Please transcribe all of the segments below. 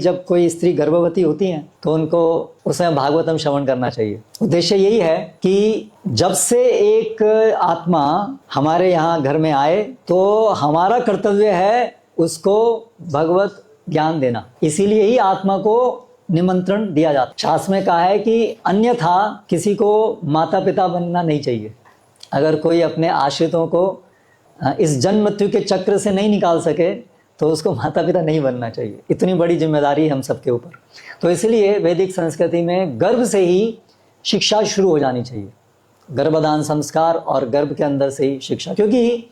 जब कोई स्त्री गर्भवती होती है तो उनको उस समय भागवतम श्रवण करना चाहिए। उद्देश्य यही है कि जब से एक आत्मा हमारे यहाँ घर में आए तो हमारा कर्तव्य है उसको भगवत ज्ञान देना। इसीलिए ही आत्मा को निमंत्रण दिया जाता है। शास्त्र में कहा है कि अन्यथा किसी को माता पिता बनना नहीं चाहिए। अगर कोई अपने आश्रितों को इस जन्म मृत्यु के चक्र से नहीं निकाल सके तो उसको माता पिता नहीं बनना चाहिए। इतनी बड़ी जिम्मेदारी है हम सबके ऊपर। तो इसलिए वैदिक संस्कृति में गर्भ से ही शिक्षा शुरू हो जानी चाहिए। गर्भदान संस्कार और गर्भ के अंदर से ही शिक्षा, क्योंकि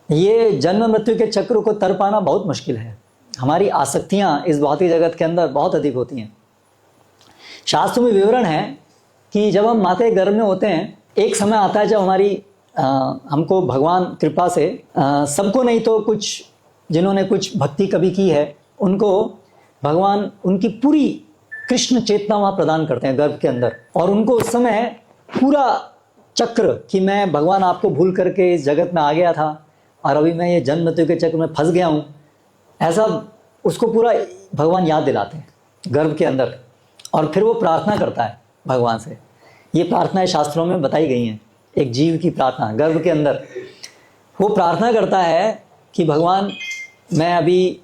ये जन्म मृत्यु के चक्र को तर पाना बहुत मुश्किल है। हमारी आसक्तियाँ इस भौतिक जगत के अंदर बहुत अधिक होती हैं। शास्त्र में विवरण है कि जब हम माता के गर्भ में होते हैं, एक समय आता है जब हमारी हमको भगवान कृपा से सबको नहीं तो कुछ जिन्होंने कुछ भक्ति कभी की है उनको भगवान उनकी पूरी कृष्ण चेतना वहाँ प्रदान करते हैं गर्भ के अंदर। और उनको उस समय पूरा चक्र कि मैं भगवान आपको भूल करके इस जगत में आ गया था और अभी मैं ये जन्म मृत्यु के चक्र में फंस गया हूँ, ऐसा उसको पूरा भगवान याद दिलाते हैं गर्भ के अंदर। और फिर वो प्रार्थना करता है भगवान से। ये प्रार्थनाएं शास्त्रों में बताई गई हैं। एक जीव की प्रार्थना गर्भ के अंदर, वो प्रार्थना करता है कि भगवान मैं अभी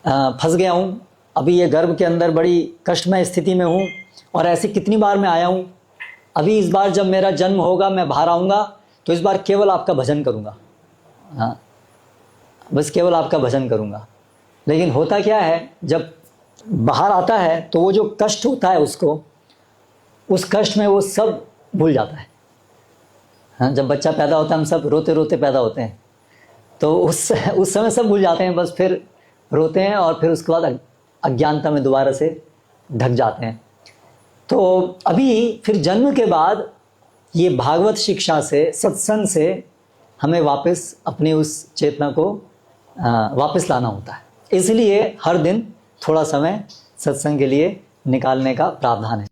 फंस गया हूँ, अभी ये गर्भ के अंदर बड़ी कष्टमय स्थिति में हूँ और ऐसी कितनी बार मैं आया हूँ। अभी इस बार जब मेरा जन्म होगा, मैं बाहर आऊँगा तो इस बार केवल आपका भजन करूँगा। हाँ, बस केवल आपका भजन करूँगा। लेकिन होता क्या है, जब बाहर आता है तो वो जो कष्ट होता है उसको, उस कष्ट में वो सब भूल जाता है। हाँ, जब बच्चा पैदा होता है हम सब रोते रोते पैदा होते हैं, तो उस समय सब भूल जाते हैं, बस फिर रोते हैं और फिर उसके बाद अज्ञानता में दोबारा से ढक जाते हैं। तो अभी फिर जन्म के बाद ये भागवत शिक्षा से, सत्संग से हमें वापस अपनी उस चेतना को वापस लाना होता है। इसलिए हर दिन थोड़ा समय सत्संग के लिए निकालने का प्रावधान है।